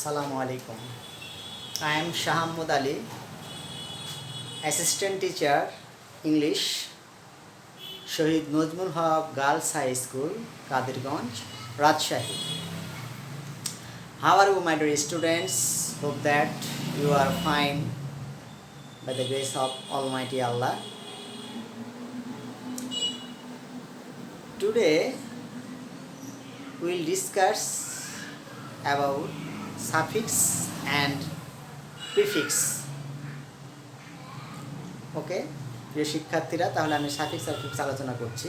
Assalamu alaikum. I am Shahamud Ali, Assistant Teacher, English, Shahid Najmul Haq Girls High School, Kadirganj, Rajshahi. How are you, my dear students? Hope that you are fine by the grace of Almighty Allah. Today we will discuss about suffix and prefix. ওকে প্রিয় শিক্ষার্থীরা, তাহলে আমি suffix আর prefix আলোচনা করছি।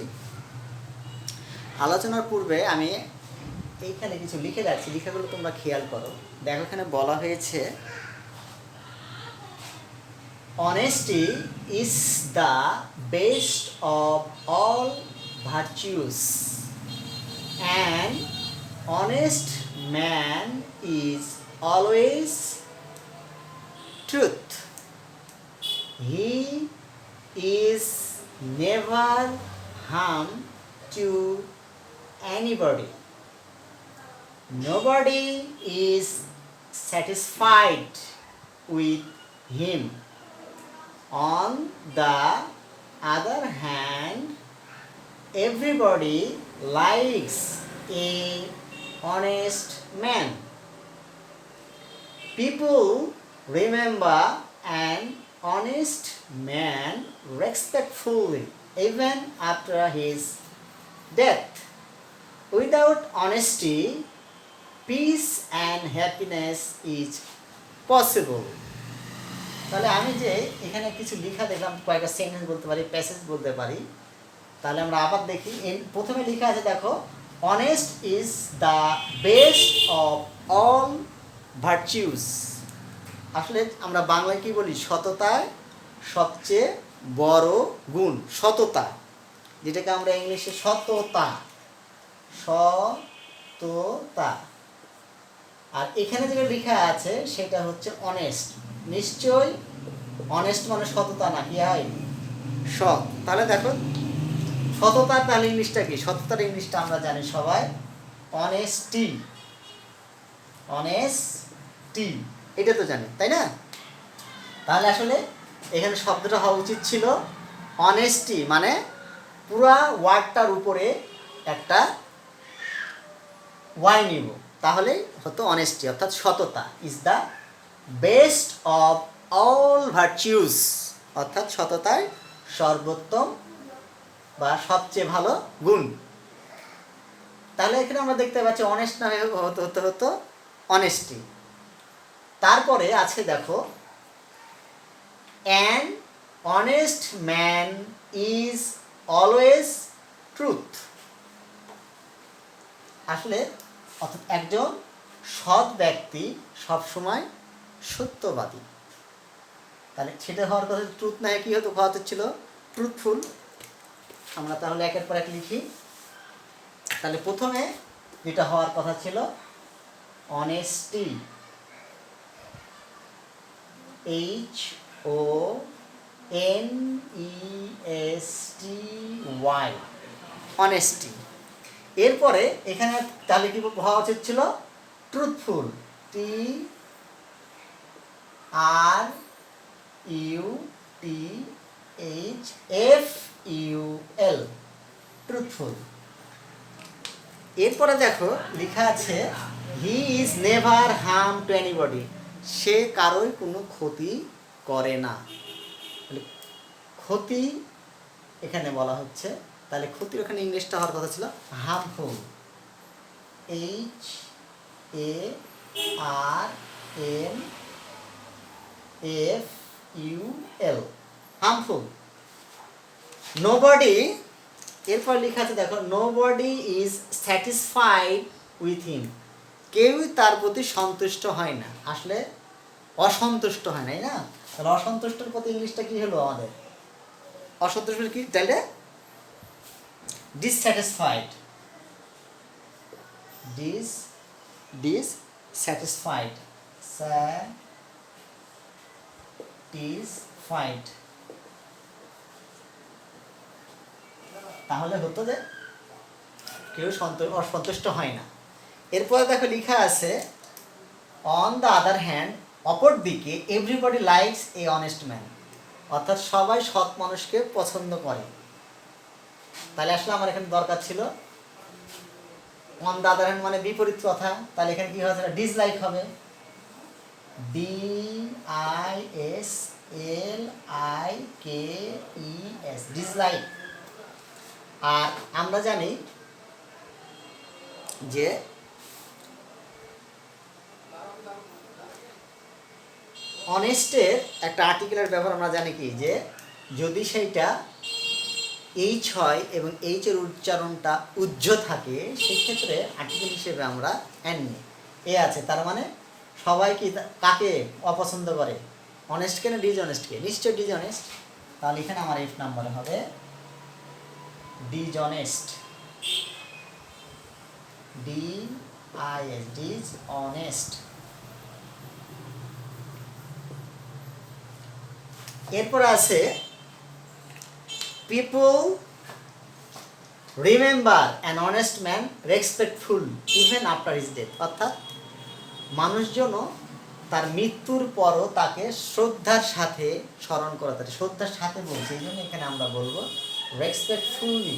আলোচনার পূর্বে আমি এইখানে কিছু লিখে রাখছি, লেখাগুলো তোমরা খেয়াল করো। দেখো, এখানে বলা হয়েছে honesty is the best of all virtues and honest man is always truth. He is never harm to anybody. Nobody is satisfied with him. On the other hand, everybody likes a honest man. People remember an honest man respectfully even after his death. Without honesty, peace and happiness is possible. তাহলে আমি যে এখানে কিছু লেখা দেখলাম, কয়েকটা sentence বলতে পারি, প্যাসেজ বলতে পারি। তাহলে আমরা আবার দেখি। প্রথমে লেখা আছে, দেখো, honest is the best of all virtues. আসলে আমরা বাংলায় কি বলি? সততায় সবচেয়ে বড় গুণ, সততা, যেটাকে আমরা ইংলিশে সততা, সততা। আর এখানে যেটা লেখা আছে সেটা হচ্ছে অনেস্ট। নিশ্চয় অনেস্ট মানে সততা না, কি হয়? সৎ। তাহলে দেখো, সততার তাহলে ইংলিশটা কি? সততার ইংলিশটা আমরা জানি সবাই, অনেস্টি। অনেস্টি এটা তো জানি, তাই না? তাহলে আসলে এখানে শব্দটা হওয়া উচিত ছিল অনেস্টি, মানে পুরা ওয়ার্ডটার উপরে একটা ওয়াই নিব, তাহলে হতো অনেস্টি, অর্থাৎ সততা। Is the best of all virtues, অর্থাৎ সততায় সর্বোত্তম বা সবচেয়ে ভালো গুণ। তাহলে এখানে আমরা দেখতে পাচ্ছি অনেস্ট না হতো অনেস্টি। তারপরে আছে, দেখো, an honest man is always truth. আসলে অর্থাৎ একজন সৎ ব্যক্তি সবসময় সত্যবাদী। তাহলে সেটা হওয়ার কথা ট্রুথ না, কি হতো? হওয়া ছিল ট্রুথফুল। আমরা তাহলে একের পর এক লিখি। তাহলে প্রথমে যেটা হওয়ার কথা ছিল অনেস্টি, HONESTY, অনেস্টি। এরপরে এখানে তাহলে কি হওয়া উচিত ছিল? Truthful, TRUTHFUL, truthful. এরপরে দেখো লেখা আছে he is never harm to anybody, সে কারোর কোনো ক্ষতি করে না। ক্ষতি এখানে বলা হচ্ছে, তাহলে ক্ষতির ওখানে ইংলিশটা হওয়ার কথা ছিল হার্মফুল, HARMFUL, হার্মফুল। নোবডি, এরপর লেখা আছে, দেখো, nobody is satisfied with him, কেউই তার প্রতি সন্তুষ্ট হয় না। আসলে অসন্তুষ্ট হয় না, না? তাহলে অসন্তুষ্টর প্রতি ইংলিশটা কি হলো আমাদের? অসন্তুষ্ট কি? তাহলে ডিসস্যাটিসফাইড, ডিসস্যাটিসফাইড, স্যাটিসফাইড। তাহলে হতো যে কেউ অসন্তুষ্ট হয় না। এরপরে দেখো লেখা আছে অন দ্য আদার হ্যান্ড, অপর দিকে everybody likes a honest man, অর্থাৎ সবাই সৎ মানুষকে পছন্দ করে। তাহলে আসলে আমার এখানে দরকার ছিল অন দ্য আদার হ্যান্ড মানে বিপরীত কথা, তাহলে এখানে কি হবে, ডিসলাইক হবে, DISLIKES, ডিসলাইক। আর আমরা জানি যে অনেস্টের একটা আর্টিকেলের ব্যাপার আমরা জানি কি, যে যদি সেইটা এইচ হয় এবং এইচের উচ্চারণটা উজ্জ থাকে, সেক্ষেত্রে আর্টিকেল হিসেবে আমরা অ্যান নিই। এ আছে, তার মানে সবাই কি কাকে অপছন্দ করে, অনেস্টকে না ডিজঅনেস্টকে? নিশ্চয় ডিজঅনেস্ট। তাহলে এখানে আমার এফ নাম্বারে হবে ডিজঅনেস্ট, DIS, ডিজঅনেস্ট। এরপর আছে people remember an honest man respectful even after his death, অর্থাৎ মানুষজন তার মৃত্যুর পরও তাকে শ্রদ্ধার সাথে স্মরণ করা, তাকে শ্রদ্ধার সাথে বলছে, এই জন্য এখানে আমরা বলবো রেসপেক্টফুলি।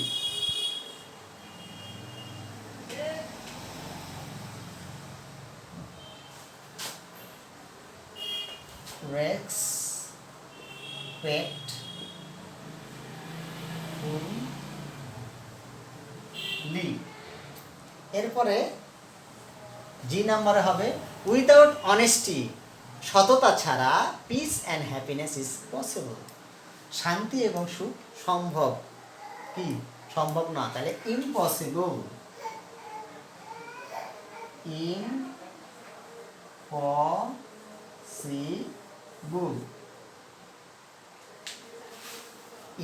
এরপরে জি নাম্বারে হবে উইদাউট অনেস্টি, সততা ছাড়া piece and happiness is possible, শান্তি এবং সুখ সম্ভব কি, সম্ভব না, তাহলে ইম্পসিবল,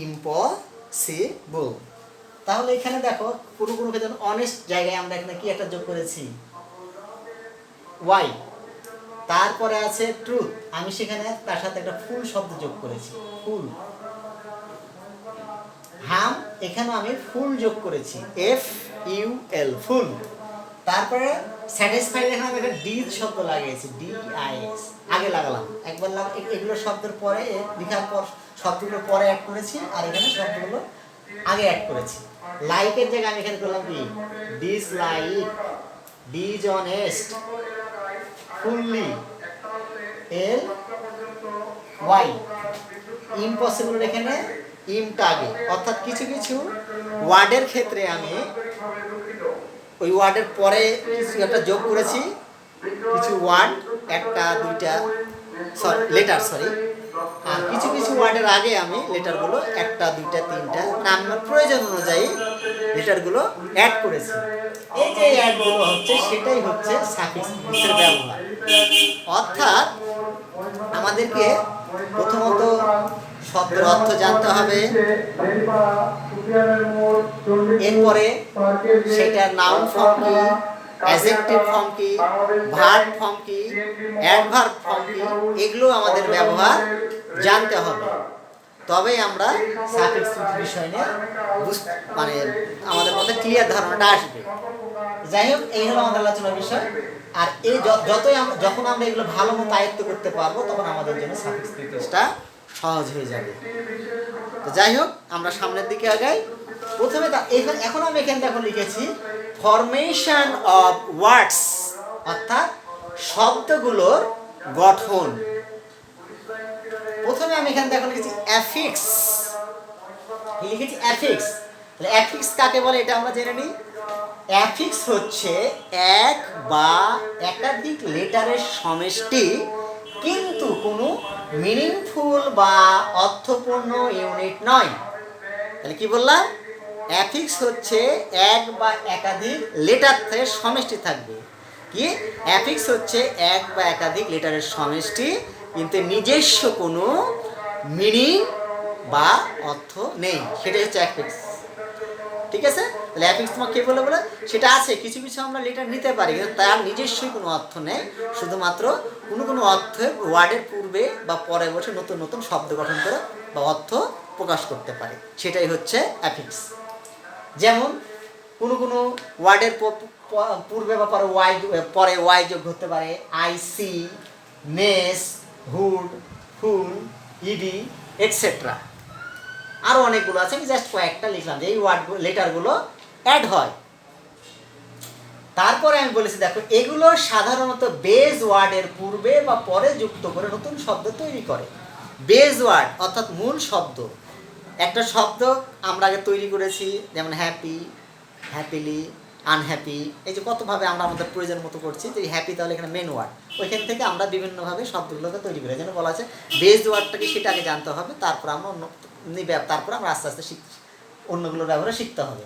ইম্পসিবল। তাহলে এখানে দেখো কোনো কোনো ক্ষেত্রে অনেস্ট জায়গায় আমরা এখানে কি একটা যোগ করেছি, ওয়াই। তারপরে আছে ট্রুথ, আমি সেখানে তার সাথে একটা ফুল শব্দ যোগ করেছি, ফুল। হাম, এখানে আমি ফুল যোগ করেছি, FUL, ফুল। তারপরে স্যাটিসফাইড, এখানে আমি একটা ডিজ শব্দ লাগিয়েছি, DIS, আগে লাগালাম একবার, এগুলো শব্দের পরে লেখার পর শব্দগুলো পরে অ্যাড করেছি, আর এখানে শব্দগুলো আগে অ্যাড করেছি। লাইকের জায়গায় আমি এখানে করলাম কি, ডিসলাইক, ডিজঅনেস্ট, ফুললি, LY, ইম্পসিবল এখানে ইমটা আগে, অর্থাৎ কিছু কিছু ওয়ার্ডের ক্ষেত্রে আমি ওই ওয়ার্ডের পরে কিছু একটা যোগ করেছি, কিছু ওয়ার্ড একটা দুইটা লেটার, আর কিছু কিছু ওয়ার্ডের আগে আমি লেটারগুলো একটা দুইটা তিনটা মানে আমার প্রয়োজন অনুযায়ী লেটারগুলো অ্যাড করেছি। এই যে অ্যাডগুলো হচ্ছে সেটাই হচ্ছে সাফিক্স প্রিফিক্সের ব্যবহার। অর্থাৎ আমাদেরকে প্রথমত শব্দের অর্থ জানতে হবে, এরপরে সেটার নাউন ফর্ম কি, অ্যাডজেক্টিভ ফর্ম কি, ভার্ব ফর্ম কি, অ্যাডভার্ব ফর্ম কি, এগুলো আমাদের ব্যবহার জানতে হবে, তবেই আমরা সাফিক্স বিষয় নিয়ে মানে আমাদের মধ্যে ক্লিয়ার ধারণাটা আসবে। যাই হোক, এই হলো আমাদের আলোচনার বিষয়। আর এই যতই যখন আমরা এগুলো ভালো মতো আয়ত্ত করতে পারবো, তখন আমাদের জন্য সাফিক্স প্রিফিক্সটা সহজ হয়ে যাবে। তো যাই হোক, আমরা সামনের দিকে আগাই। প্রথমে এখন আমি এখানে দেখো লিখেছি ফরমেশন অফ ওয়ার্ডস, অর্থাৎ শব্দগুলোর গঠন। প্রথমে আমি এখানে দেখো লিখেছি অ্যাফিক্স, লিখেছি অ্যাফিক্স। তাহলে অ্যাফিক্স কাকে বলে এটা আমরা জেনে নিই। অ্যাফিক্স হচ্ছে এক বা একাধিক লেটারের সমষ্টি, কিন্তু কোনো মিনিংফুল বা অর্থপূর্ণ ইউনিট নয়। তাহলে কি বললাম, অ্যাফিক্স হচ্ছে এক বা একাধিক লেটারের সমষ্টি থাকবে। কি, অ্যাফিক্স হচ্ছে এক বা একাধিক লেটারের সমষ্টি, কিন্তু নিজস্ব কোনো মিনিং বা অর্থ নেই, সেটাই হচ্ছে অ্যাফিক্স। ঠিক আছে, তাহলে অ্যাফিক্স তোমাকে কে বলে বলে, সেটা আছে কিছু কিছু আমরা লেটার নিতে পারি, কিন্তু তার নিজস্বই কোনো অর্থ নেই, শুধুমাত্র কোনো কোনো অর্থে ওয়ার্ডের পূর্বে বা পরে বসে নতুন নতুন শব্দ গঠন করে বা অর্থ প্রকাশ করতে পারে, সেটাই হচ্ছে অ্যাফিক্স। যেমন কোনো কোনো ওয়ার্ডের পূর্বে বা পরে ওয়াই যোগ হতে পারে, I C, ness, hood, ful, ED etcetera. আরও অনেকগুলো আছে, আমি জাস্ট কয়েকটা লিখলাম যে এই ওয়ার্ডগুলো লেটারগুলো অ্যাড হয়। তারপরে আমি বলেছি দেখো এগুলো সাধারণত বেজ ওয়ার্ডের পূর্বে বা পরে যুক্ত করে নতুন শব্দ তৈরি করে। বেজ ওয়ার্ড অর্থাৎ মূল শব্দ। একটা শব্দ আমরা আগে তৈরি করেছি, যেমন হ্যাপি, হ্যাপিলি, আনহ্যাপি, এই যে কতভাবে আমরা আমাদের প্রয়োজন মতো করছি। যে হ্যাপি তাহলে এখানে মেন ওয়ার্ড, ওইখান থেকে আমরা বিভিন্নভাবে শব্দগুলোকে তৈরি করি। যেন বলা আছে বেজ ওয়ার্ডটাকে সেটা আগে জানতে হবে, তারপর আমরা তারপর আমরা আস্তে আস্তে অন্যগুলোর ব্যবহার শিখতে হবে।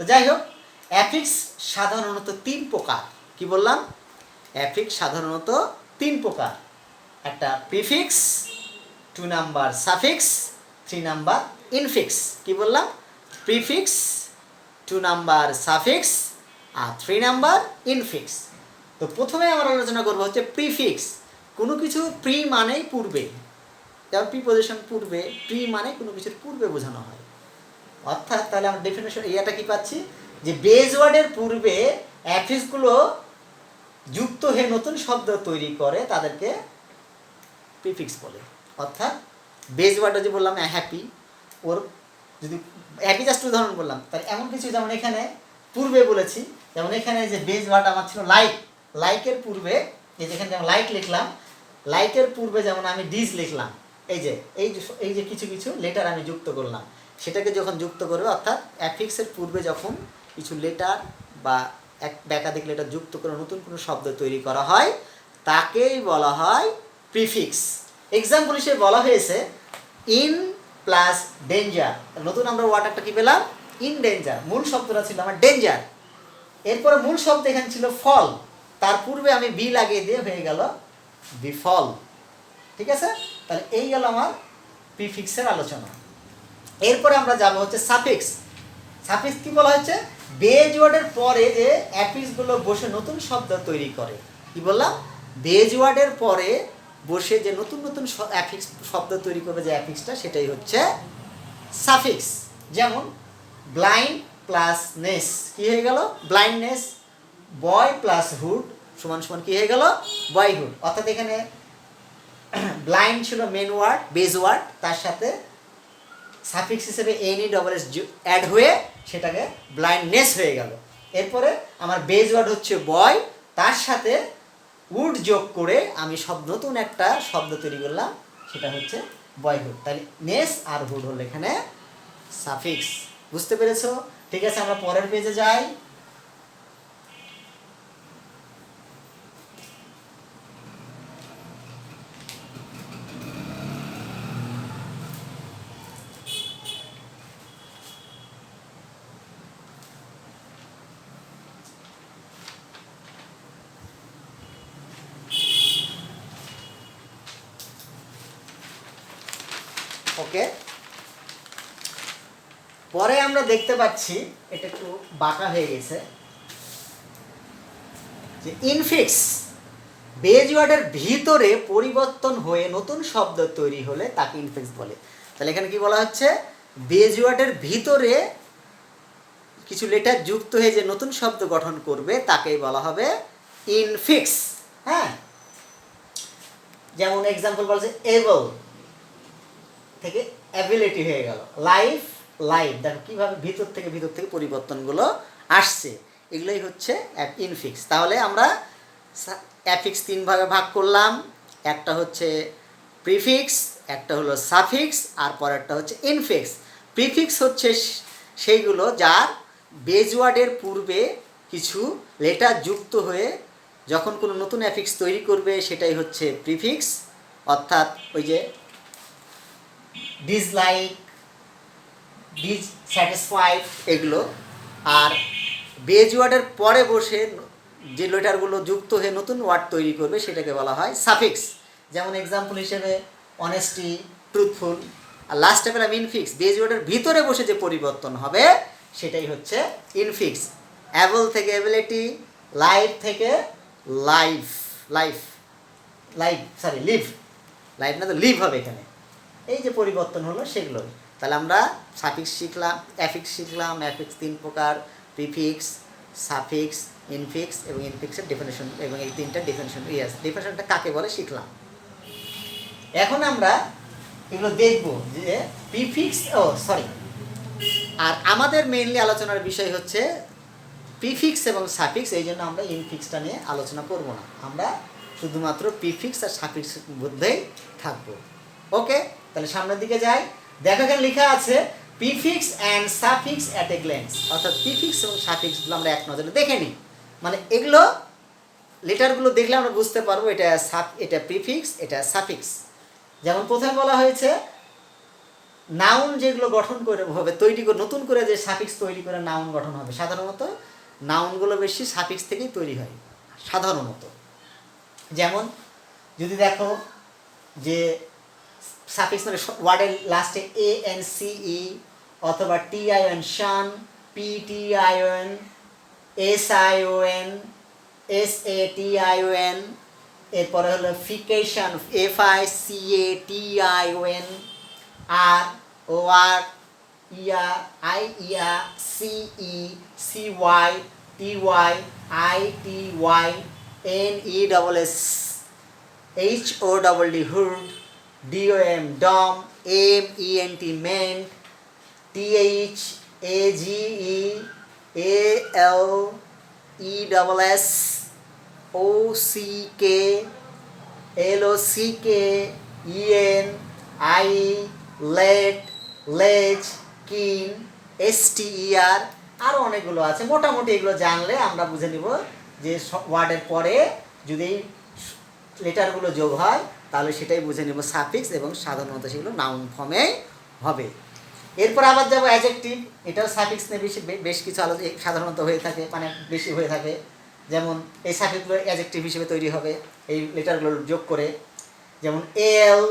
তো যাই হোক, অ্যাফিক্স সাধারণত 3 প্রকার। কি বললাম? অ্যাফিক্স সাধারণত 3 প্রকার। একটা prefix, 2 number suffix, 3 number infix. কি বললাম? প্রিফিক্স, 2 নাম্বার সাফিক্স আর 3 নাম্বার ইনফিক্স। তো প্রথমে আমরা আলোচনা করবো হচ্ছে প্রিফিক্স। কোনো কিছু প্রি মানেই পূর্বে, যেমন প্রিপোজিশন পূর্বে, প্রি মানে কোনো কিছুর পূর্বে বোঝানো হয়। অর্থাৎ তাহলে আমরা ডেফিনেশন এইটা কি পাচ্ছি যে বেজ ওয়ার্ডের পূর্বে অ্যাফিক্সগুলো যুক্ত হয়ে নতুন শব্দ তৈরি করে, তাদেরকে প্রিফিক্স বলে। অর্থাৎ বেজ ওয়ার্ডটা যে বললাম হ্যাপি, ওর যদি হ্যাপি জাস্ট উদাহরণ বললাম, তাহলে এমন কিছু যেমন এখানে পূর্বে বলেছি, যেমন এখানে যে বেজ ওয়ার্ড আমার ছিল লাইক, লাইকের পূর্বে এই যেখানে যেমন লাইক লিখলাম, লাইকের পূর্বে যেমন আমি ডিজ লিখলাম, এই যে কিছু কিছু লেটার আমি যুক্ত করলাম, সেটাকে যখন যুক্ত করবে অর্থাৎ অ্যাফিক্সের পূর্বে যখন কিছু লেটার বা একাধিক লেটার যুক্ত করে নতুন কোনো শব্দ তৈরি করা হয়, তাকেই বলা হয় প্রিফিক্স। এক্সাম্পল হিসেবে বলা হয়েছে ইন প্লাস ডেঞ্জার। নতুন আমরা ওয়ার্ডটা কি পেলাম? In danger. মূল শব্দটা ছিল আমার ডেঞ্জার, এরপরে মূল শব্দ এখানে ছিল ফল, তার পূর্বে আমি বি লাগিয়ে দিয়ে হয়ে গেল বিফল। ঠিক আছে? তাহলে এই গেল আমার প্রিফিক্সের আলোচনা। এরপরে আমরা যাব হচ্ছে সাফিক্স। সাফিক্স কি বলা হচ্ছে? বেজ ওয়ার্ডের পরে যে অ্যাফিক্সগুলো বসে নতুন শব্দ তৈরি করে। কি বললাম? বেজ ওয়ার্ডের পরে বসে যে নতুন নতুন অ্যাফিক্স শব্দ তৈরি করবে যে অ্যাফিক্সটা, সেটাই হচ্ছে সাফিক্স। যেমন ব্লাইন্ড প্লাস নেস কি হয়ে গেল? ব্লাইন্ডনেস। বয় প্লাস হুড সমান সমান কি হয়ে গেল? বয়হুড। অর্থাৎ এখানে ব্লাইন্ড ছিল মেন ওয়ার্ড, বেজ ওয়ার্ড, তার সাথে সাফিক্স হিসেবে NE অ্যাড হয়ে সেটাকে ব্লাইন্ডনেস হয়ে গেল। এরপরে আমার বেজ ওয়ার্ড হচ্ছে বয়, তার সাথে উড যোগ করে আমি নতুন একটা শব্দ তৈরি করলাম, সেটা হচ্ছে বয়হুড। তাহলে নেস আর হুড হলো এখানে সাফিক্স। বুঝতে পেরেছো? ঠিক আছে, আমরা পরের পেজে যাই। ওকে, পরে আমরা দেখতে পাচ্ছি এটা একটু বাঁকা হয়ে গেছে, যে ইনফিক্স বেজ ওয়ার্ডের ভিতরে পরিবর্তন হয়ে নতুন শব্দ তৈরি হলে তাকে ইনফিক্স বলে। তাহলে এখানে কি বলা হচ্ছে? বেজ ওয়ার্ডের ভিতরে কিছু লেটার যুক্ত হয়ে যে নতুন শব্দ গঠন করবে তাকেই বলা হবে ইনফিক্স। হ্যাঁ, যেমন এক্সাম্পল বলছে এবল থেকে অ্যাবিলিটি হয়ে গেল, লাইফ লাইফ। দেখো কীভাবে ভিতর থেকে পরিবর্তনগুলো আসছে, এগুলোই হচ্ছে ইনফিক্স। তাহলে আমরা অ্যাফিক্স 3 ভাগে ভাগ করলাম। একটা হচ্ছে প্রিফিক্স, একটা হলো সাফিক্স, আর পরেরটা হচ্ছে ইনফিক্স। প্রিফিক্স হচ্ছে সেইগুলো যার বেজ ওয়ার্ডের পূর্বে কিছু লেটার যুক্ত হয়ে যখন কোনো নতুন অ্যাফিক্স তৈরি করবে সেটাই হচ্ছে প্রিফিক্স। অর্থাৎ ওই যে ডিসলাইক, ডিসস্যাটিসফাইড এগুলো। আর বেজ ওয়ার্ডের পরে বসে যে লেটারগুলো যুক্ত হয়ে নতুন ওয়ার্ড তৈরি করবে সেটাকে বলা হয় সাফিক্স। যেমন এক্সাম্পল হিসেবে অনেস্টি, ট্রুথফুল। আর লাস্টে পেলাম ইনফিক্স, বেজ ওয়ার্ডের ভিতরে বসে যে পরিবর্তন হবে সেটাই হচ্ছে ইনফিক্স। অ্যাবল থেকে অ্যাবিলিটি, লাইফ থেকে life, life life sorry live, life না তো লিভ হবে এখানে। এই যে পরিবর্তন হলো সেগুলোই। তাহলে আমরা সাফিক্স শিখলাম, অ্যাফিক্স শিখলাম, অ্যাফিক্স 3 প্রকার, প্রিফিক্স, সাফিক্স, ইনফিক্স এবং ইনফিক্সের ডেফিনেশন এবং এই তিনটা ডেফিনেশন ডেফিনেশনটা কাকে বলে শিখলাম। এখন আমরা এগুলো দেখব যে প্রিফিক্স আর আমাদের মেইনলি আলোচনার বিষয় হচ্ছে প্রিফিক্স এবং সাফিক্স, এই জন্য আমরা ইনফিক্সটা নিয়ে আলোচনা করব না, আমরা শুধুমাত্র প্রিফিক্স আর সাফিক্সের মধ্যেই থাকবো। ওকে, তাহলে সামনের দিকে যাই। দেখো এখানে লেখা আছে prefix and suffix at a glance, অর্থাৎ প্রিফিক্স এবং সাফিক্সগুলো আমরা এক নজরে দেখে নিই। মানে এগুলো লেটারগুলো দেখলে আমরা বুঝতে পারবো এটা প্রিফিক্স, এটা সাফিক্স। যেমন প্রথমে বলা হয়েছে নাউন যেগুলো গঠন করে হবে তৈরি করে, নতুন করে যে সাফিক্স তৈরি করে নাউন গঠন হবে, সাধারণত নাউনগুলো বেশি সাফিক্স থেকেই তৈরি হয় সাধারণত। যেমন যদি দেখো যে সাফিক্স মানে ওয়ার্ডের লাস্টে ANCE অথবা TION শান, PTION, SION, SATION, এরপরে হলো ফিকেশন FICATION, আর OR, ER, IER, CE, CY, TY, ITY, NESS, HODD hood, DOM dom, MENT ment, TH AGE ALESS, OCK LOCK EN IE let, ledge, kin, STER, আরও অনেকগুলো আছে। মোটামুটি এগুলো জানলে আমরা বুঝে নিব যে ওয়ার্ডের পরে যদি লেটারগুলো যোগ হয় তাহলে সেটাই বুঝে নিব সাফিক্স, এবং সাধারণত সেগুলো নাউন ফর্মে হবে। এরপর আবার যাবো অ্যাডজেক্টিভ, এটাও সাফিক্স নিয়ে বেশ কিছু আলোচনা সাধারণত হয়ে থাকে, মানে বেশি হয়ে থাকে। যেমন এই সাফিক্সগুলো অ্যাডজেক্টিভ হিসেবে তৈরি হবে এই লেটারগুলো যোগ করে। যেমন AL,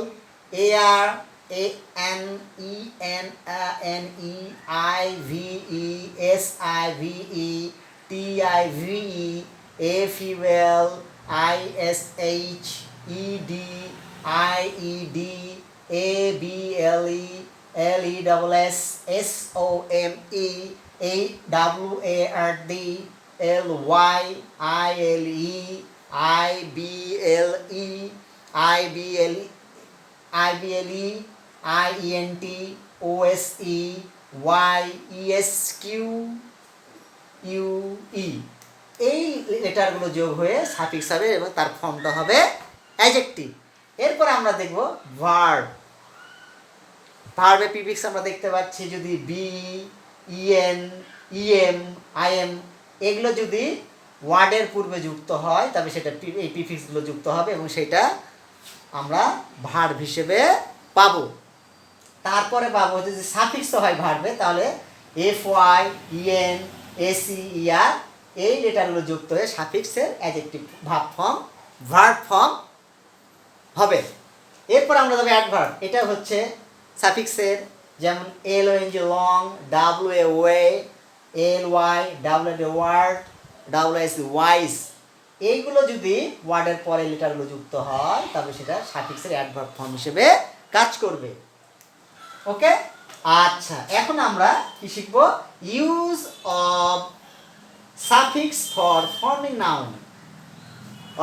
AR, ANENNE, IVE, SIVE, TIVE, AFUL, ISH, ED, IED, ABLE, LESS, SOME, AWARD, LY, ILE, IBLE, IBLE, IENT, OSE, YESQ, UE, এই লেটারগুলো যোগ হয়ে সাফিক্স হবে এবং তার ফর্মটা হবে অ্যাডজেক্টিভ। এরপর আমরা দেখব ভার্ব। ভার্বের প্রিফিক্স আমরা দেখতে পাচ্ছি যদি বি, EN, EM, IM এগুলো যদি ওয়ার্ডের পূর্বে যুক্ত হয় তবে সেটা এই প্রিফিক্সগুলো যুক্ত হবে এবং সেটা আমরা ভার্ব হিসেবে পাবো। তারপরে পাবো যদি সাফিক্স হয় ভার্বে তাহলে FY, EN, ACER এই লেটারগুলো যুক্ত হয়ে সাফিক্সের অ্যাডজেক্টিভ ভার্ব ফর্ম হবে। এরপর আমরা যাবো অ্যাডভার্ব, এটা হচ্ছে সাফিক্সের, যেমন LONG long, WA way, LY, WD word, WS wise, এইগুলো যদি ওয়ার্ডের পরে লেটারগুলো যুক্ত হয় তবে সেটা সাফিক্সের অ্যাডভার্ব ফর্ম হিসেবে কাজ করবে। ওকে, আচ্ছা এখন আমরা কি শিখব? Use of suffix for forming noun,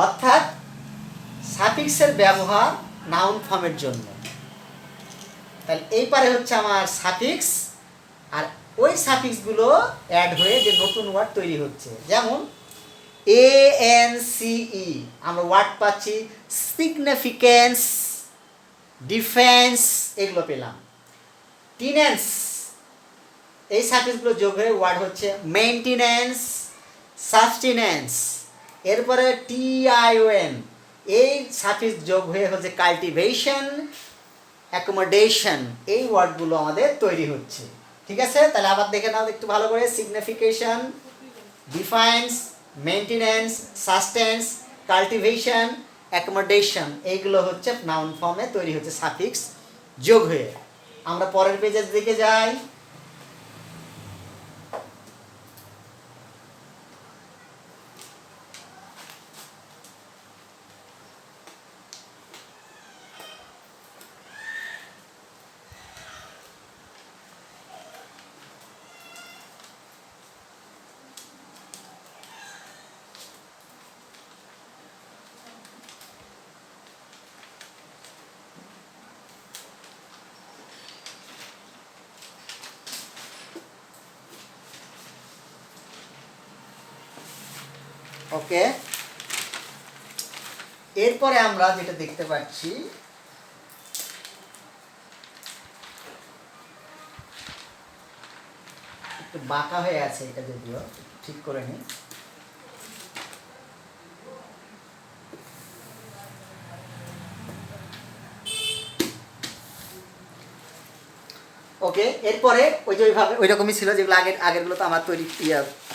অর্থাৎ সাফিক্সের ব্যবহার নাউন ফর্মের জন্য। তাহলে এই পারে হচ্ছে আমার সাফিক্স, আর ওই সাফিক্সগুলো অ্যাড হয়ে যে নতুন ওয়ার্ড তৈরি হচ্ছে। যেমন ANCE আমরা ওয়ার্ড পাচ্ছি সিগনিফিক্যান্স, ডিফেন্স, এগুলো পেলাম। টিনেন্স এই সাফিক্সগুলো যোগ হয়ে ওয়ার্ড হচ্ছে মেইনটেনেন্স, সাস্টেনেন্স। এরপরে TION এই সাফিক্স যোগ হয়ে হচ্ছে কাল্টিভেশন, অ্যাকোমোডেশন, এই ওয়ার্ডগুলো আমাদের তৈরি হচ্ছে। ঠিক আছে, তাহলে আবার দেখে নাও একটু ভালো করে। Signification, defines, maintenance, sustains, cultivation, accommodation, এইগুলো হচ্ছে নাউন ফর্মে তৈরি হচ্ছে সাফিক্স যোগ হয়ে। আমরা পরের পেজের দিকে যাই। ওকে, এরপরে আমরা যেটা দেখতে পাচ্ছি, একটু বাঁকা হয়ে আছে এটা, যদিও ঠিক করে নিই। ওকে, এরপরে ওই যে ওইভাবে ওই রকমই ছিল যেগুলো আগেরগুলো তো আমার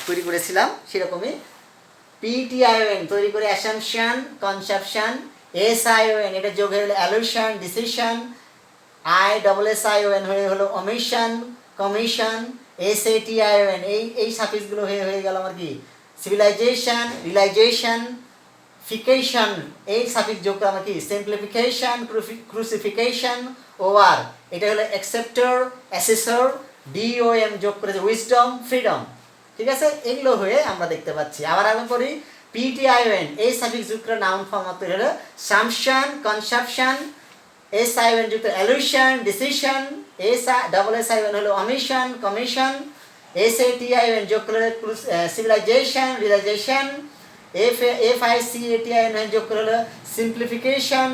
তৈরি করেছিলাম সেরকমই। PTION তৈরি করে অ্যাসাম্পশন, কনসেপশন। SION এটা যোগ হয়ে হলো অ্যালুশন, ডিসিশন। ISSION হয়ে হলো ওমিশন, কমিশন। SATION এই সাফিক্সগুলো হয়ে গেল আমার কি সিভিলাইজেশন, রিলাইজেশন, ফিকেশন। এই সাফিক্স যোগ করে আমার কি সিম্পলিফিকেশন, ক্রুসিফিকেশন। OR এটা হলো অ্যাকসেপ্টর, অ্যাসেসর। DOM যোগ করেছে উইজডম, ফ্রিডম। ঠিক আছে, এগুলো হয়ে আমরা দেখতে পাচ্ছি। আবার আগে করি, PTION এই সাফিক্স যুক্ত নাউন ফর্ম তৈরি হলো সামশন, কনসেপশন। SION যুক্ত অ্যালুশন, ডিসিশন। SION হলো অমিশন, কমিশন। SATION যোগ করে সিভিলাইজেশন, রিলাইজেশন। FICATION যোগ করে হলো সিম্পলিফিকেশন,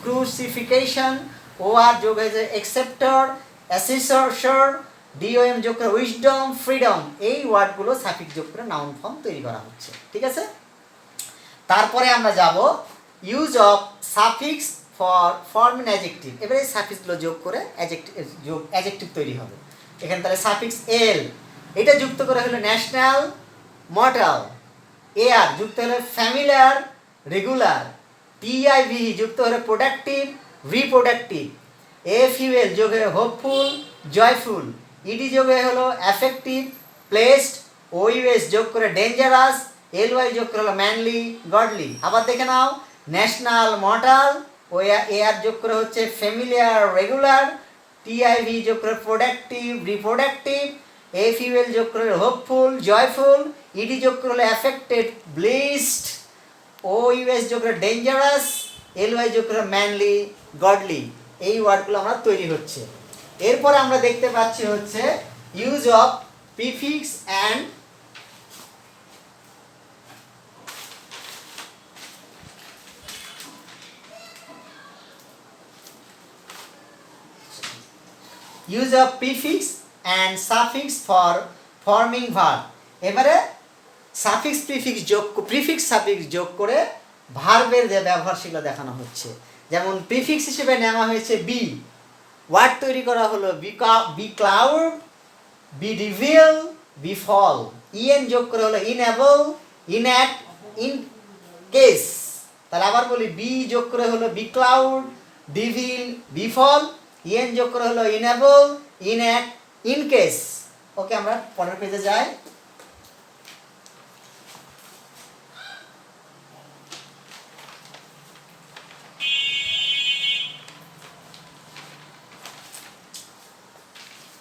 ক্রুসিফিকেশন। OR যোগ হয়েছে অ্যাকসেপ্টর, অ্যাসেসর। DOM যোগ করে উইজডম, ফ্রিডম। এই ওয়ার্ডগুলো সাফিক্স যোগ করে নাউন ফর্ম তৈরি করা হচ্ছে। ঠিক আছে, তারপরে আমরা যাব use of suffix for forming adjective. এবারে সাফিক্সগুলো যোগ করে অ্যাডজেক্টিভ তৈরি হবে। এখানে তাহলে সাফিক্স এল এটা যুক্ত করে হলো ন্যাশনাল, মর্টাল। AR যুক্ত হলো ফ্যামিলিয়ার, রেগুলার। TIV যুক্ত হলো প্রোডাক্টিভ, রিপ্রোডাক্টিভ। FUL যোগ হয়ে হোপফুল, জয়ফুল। ED যোগ হয়ে হলো অ্যাফেক্টিভ, প্লেসড। OUS যোগ করে ডেঞ্জারাস, LY যোগ করে হলো ম্যানলি, গডলি। আবার দেখে নাও, ন্যাশনাল, মর্টাল। AR যোগ করে হচ্ছে ফ্যামিলিয়ার, রেগুলার। TIV যোগ করে প্রোডাক্টিভ, রিপ্রোডাক্টিভ। FUL যোগ করে হোপফুল, জয়ফুল। ED যোগ করে হলো অ্যাফেক্টেড, ব্লিসড। OUS যোগ করে ডেঞ্জারাস, LY যোগ করে ম্যানলি, গডলি। এই ওয়ার্ডগুলো আমরা তৈরি হচ্ছে। এরপরে আমরা দেখতে পাচ্ছি হচ্ছে use of prefix and suffix for forming verb. এবারে সাফিক্স প্রিফিক্স সাফিক্স যোগ করে ভার্বের যে ব্যবহার সেগুলো দেখানো হচ্ছে। যেমন প্রিফিক্স হিসেবে নেওয়া হয়েছে বি, ওয়ার্ড তৈরি করা হলো becloud, be reveal, befall. EN যোগ করে হলো ইনএবল, ইনঅ্যাক্ট, ইন কেস। তাহলে আবার বলি, বি যোগ করে হলো বি ক্লাউড, ডিভিল, বিফল। EN যোগ করে হলো ইনএবল, ইনঅ্যাক্ট, ইন কেস। ওকে, আমরা পরের পেজে যাই।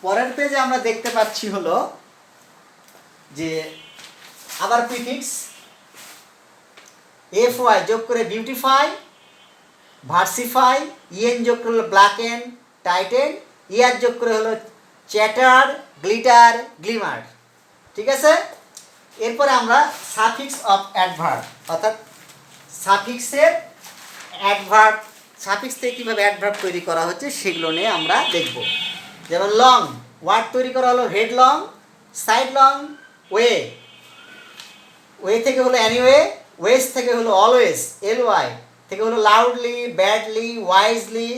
পরের পেজে আমরা দেখতে পাচ্ছি হলো যে আবার প্রিফিক্স FY যোগ করে বিউটিফাই, ভার্সিফাই। EN যোগ করে হলো ব্ল্যাকেন, টাইটেন। ER যোগ করে হলো চ্যাটার, গ্লিটার, গ্লিমার। ঠিক আছে, এরপরে আমরা সাফিক্স অফ অ্যাডভার্ব, অর্থাৎ সাফিক্সের অ্যাডভার্ব, সাফিক্স থেকে কীভাবে অ্যাডভার্ব তৈরি করা হচ্ছে সেগুলো নিয়ে আমরা দেখব। যেমন লং, ওয়ার্ড তৈরি করা হলো head long, side long. Way থেকে হলো অ্যানিওয়ে, ওয়েস থেকে হলো অলওয়েজ, LY থেকে হলো loudly, badly, wisely,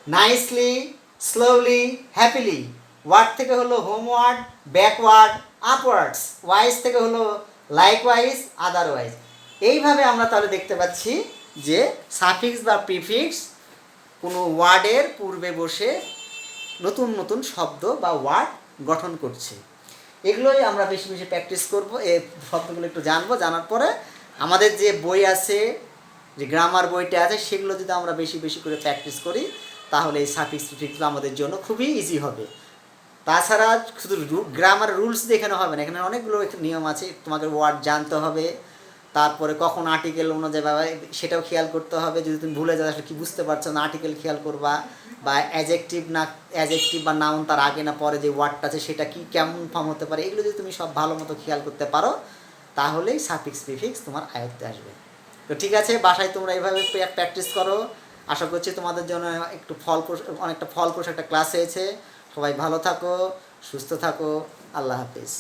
nicely, slowly, happily. Ward থেকে হলো হোমওয়ার্ড, ব্যাকওয়ার্ড, আপওয়ার্ডস। ওয়াইজ থেকে হলো লাইকওয়াইজ, আদারওয়াইজ। এইভাবে আমরা তাহলে দেখতে পাচ্ছি যে সাফিক্স বা প্রিফিক্স কোনো ওয়ার্ডের পূর্বে বসে নতুন নতুন শব্দ বা ওয়ার্ড গঠন করছে। এগুলোই আমরা বেশি বেশি প্র্যাকটিস করব। এই শব্দগুলো একটু জানবো, জানার পরে আমাদের যে বই আছে, যে গ্রামার বইটা আছে, সেগুলো যদি আমরা বেশি বেশি করে প্র্যাকটিস করি তাহলে এই সাফিক্স প্রিফিক্সগুলো আমাদের জন্য খুবই ইজি হবে। তাছাড়া শুধু গ্রামার রুলস দেখানো হবে না, এখানে অনেকগুলো নিয়ম আছে। তোমাকে ওয়ার্ড জানতে হবে, তারপরে কখন আর্টিকেল অনুযায়ী সেটাও খেয়াল করতে হবে। যদি তুমি ভুলে যাও আসলে কি বুঝতে পারছো না, আর্টিকেল খেয়াল করবা, বা অ্যাজেক্টিভ বা নাউন তার আগে না পরে যে ওয়ার্ডটা আছে সেটা কি কেমন ফর্ম হতে পারে, এগুলো যদি তুমি সব ভালো মতো খেয়াল করতে পারো তাহলেই সাফিক্স প্রিফিক্স তোমার আয়ত্তে আসবে। তো ঠিক আছে, বাসায় তোমরা এইভাবে প্র্যাকটিস করো। আশা করছি তোমাদের জন্য একটু অনেকটা ফলপ্রসূ একটা ক্লাস হয়েছে। সবাই ভালো থাকো, সুস্থ থাকো, আল্লাহ হাফিজ।